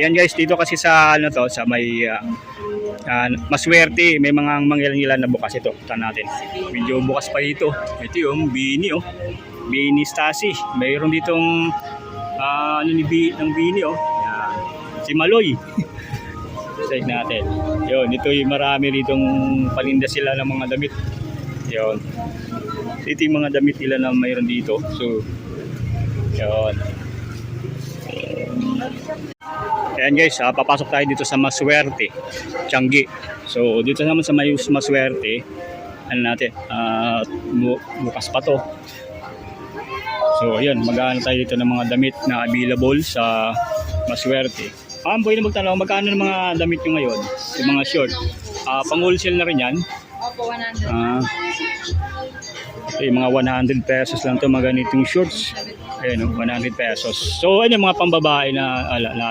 Yan guys, dito kasi sa ano to, sa may Maswerte, may mga mangyalan na bukas ito. Ito natin. Medyo bukas pa dito. Ito yung Bini oh. Bini Stasi. Mayroon ditong ng Bini oh. Yan. Si Maloy. Check natin. Yun, ito yung marami ditong paninda sila ng mga damit. Yun. Ito yung mga damit nila na mayroon dito. So, yun. Ayan guys, papasok tayo dito sa Maswerte, Tiangge. So dito naman sa Maswerte, ano natin, bukas pa to. So ayan, mag-aano tayo dito ng mga damit na available sa Maswerte. Boy na magtanong, magkano ng mga damit nyo ngayon? Yung mga short. Pang-wholesale na rin yan? Opo, 100. Okay, mga 100 pesos lang to, mga ganitong shorts. Ayan, 100 pesos. So, ano yung mga pambabae na